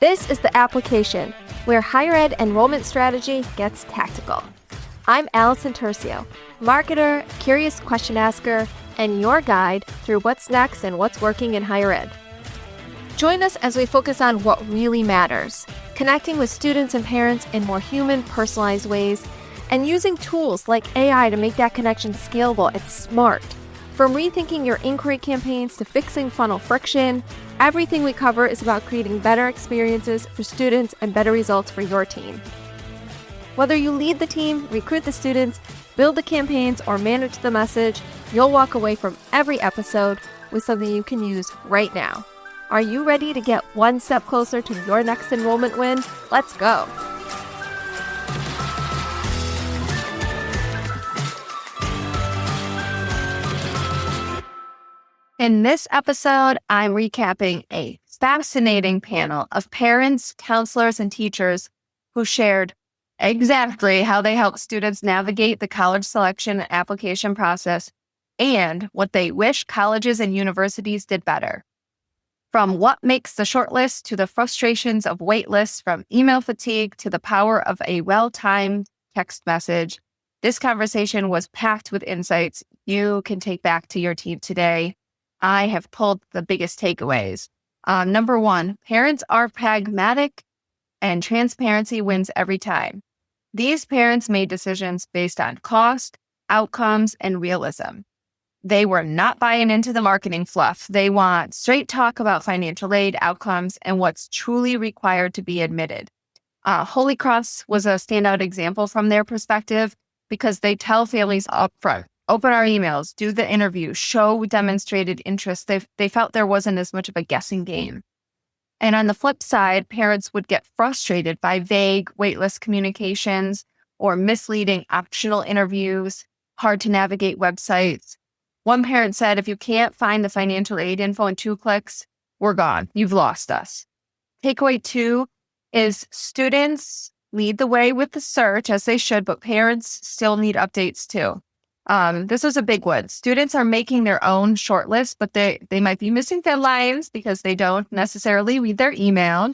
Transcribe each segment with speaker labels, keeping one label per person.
Speaker 1: This is The Application, where higher ed enrollment strategy gets tactical. I'm Allison Turcio, marketer, curious question asker, and your guide through what's next and what's working in higher ed. Join us as we focus on what really matters, connecting with students and parents in more human, personalized ways, and using tools like AI to make that connection scalable and smart. From rethinking your inquiry campaigns to fixing funnel friction, everything we cover is about creating better experiences for students and better results for your team. Whether you lead the team, recruit the students, build the campaigns, or manage the message, you'll walk away from every episode with something you can use right now. Are you ready to get one step closer to your next enrollment win? Let's go. In this episode, I'm recapping a fascinating panel of parents, counselors, and teachers who shared exactly how they help students navigate the college selection and application process and what they wish colleges and universities did better. From what makes the shortlist to the frustrations of waitlists, from email fatigue to the power of a well-timed text message, this conversation was packed with insights you can take back to your team today. I have pulled the biggest takeaways. Number one, parents are pragmatic and transparency wins every time. These parents made decisions based on cost, outcomes, and realism. They were not buying into the marketing fluff. They want straight talk about financial aid, outcomes, and what's truly required to be admitted. Holy Cross was a standout example from their perspective because they tell families upfront, open our emails, do the interview, show demonstrated interest. They felt there wasn't as much of a guessing game. And on the flip side, parents would get frustrated by vague waitlist communications or misleading optional interviews, hard to navigate websites. One parent said, if you can't find the financial aid info in 2 clicks, we're gone. You've lost us. Takeaway 2 is students lead the way with the search as they should, but parents still need updates too. This was a big one. Students are making their own shortlist, but they might be missing deadlines because they don't necessarily read their email.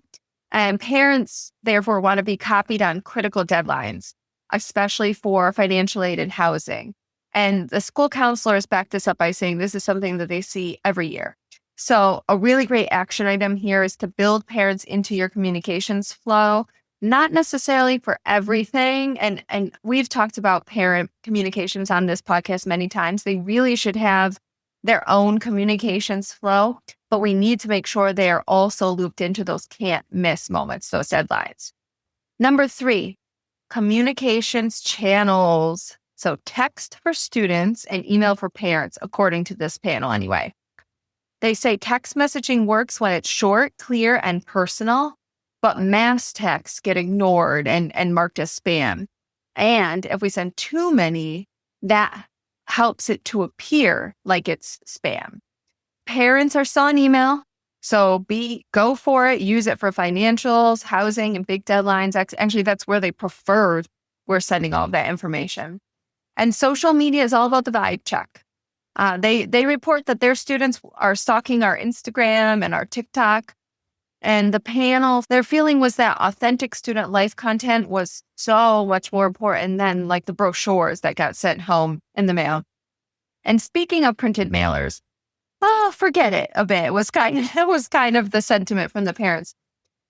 Speaker 1: And parents, therefore, want to be copied on critical deadlines, especially for financial aid and housing. And the school counselors back this up by saying this is something that they see every year. So a really great action item here is to build parents into your communications flow. Not necessarily for everything. And we've talked about parent communications on this podcast many times. They really should have their own communications flow, but we need to make sure they are also looped into those can't miss moments, those deadlines. Number 3, communications channels. So text for students and email for parents, according to this panel anyway. They say text messaging works when it's short, clear, and personal. But mass texts get ignored and marked as spam. And if we send too many, that helps it to appear like it's spam. Parents are still on email, so go for it. Use it for financials, housing, and big deadlines. Actually, that's where they prefer we're sending all of that information. And social media is all about the vibe check. They report that their students are stalking our Instagram and our TikTok. And the panel, their feeling was that authentic student life content was so much more important than like the brochures that got sent home in the mail. And speaking of printed mailers, forget it a bit. It was kind of the sentiment from the parents.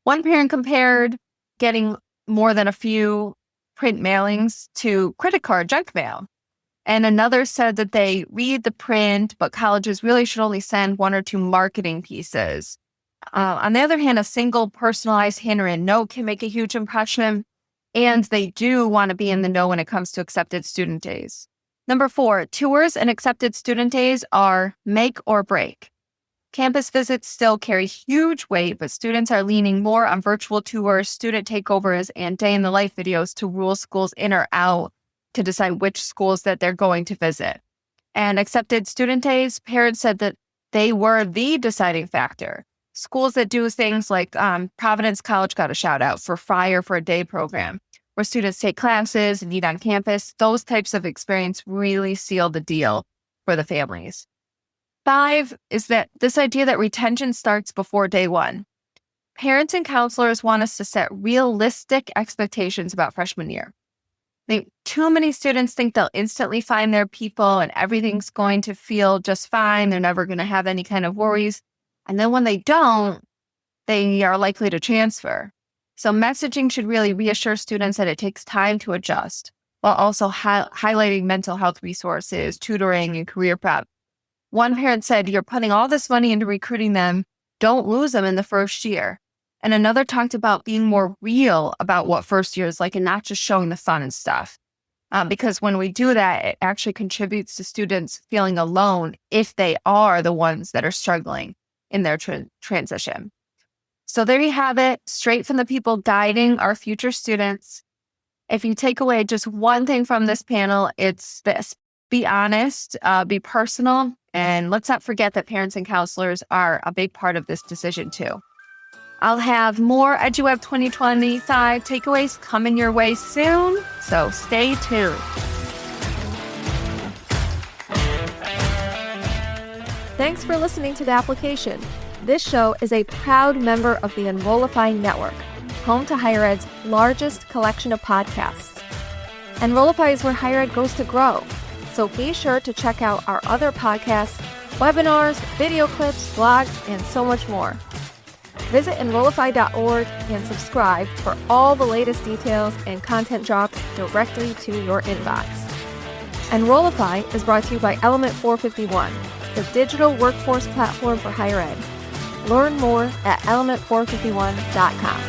Speaker 1: One parent compared getting more than a few print mailings to credit card junk mail. And another said that they read the print, but colleges really should only send 1 or 2 marketing pieces. On the other hand, a single personalized handwritten note can make a huge impression, and they do want to be in the know when it comes to accepted student days. Number 4, tours and accepted student days are make or break. Campus visits still carry huge weight, but students are leaning more on virtual tours, student takeovers, and day in the life videos to rule schools in or out to decide which schools that they're going to visit. And accepted student days, parents said that they were the deciding factor. Schools that do things like Providence College got a shout out for Friar for a Day program, where students take classes and eat on campus. Those types of experience really seal the deal for the families. 5 is that this idea that retention starts before day one. parents and counselors want us to set realistic expectations about freshman year. I think too many students think they'll instantly find their people and everything's going to feel just fine. They're never going to have any kind of worries. And then when they don't, they are likely to transfer. So messaging should really reassure students that it takes time to adjust, while also highlighting mental health resources, tutoring, and career prep. One parent said, "You're putting all this money into recruiting them. Don't lose them in the first year." And another talked about being more real about what first year is like and not just showing the fun and stuff. Because when we do that, it actually contributes to students feeling alone if they are the ones that are struggling in their transition. So there you have it, straight from the people guiding our future students. If you take away just one thing from this panel, it's this: be honest, be personal, and let's not forget that parents and counselors are a big part of this decision too. I'll have more eduWeb 2025 takeaways coming your way soon, so stay tuned.
Speaker 2: Thanks for listening to The Application. This show is a proud member of the Enrollify network, home to higher ed's largest collection of podcasts. Enrollify is where higher ed goes to grow, so be sure to check out our other podcasts, webinars, video clips, blogs, and so much more. Visit Enrollify.org and subscribe for all the latest details and content drops directly to your inbox. Enrollify is brought to you by Element 451, the digital workforce platform for higher ed. Learn more at element451.com.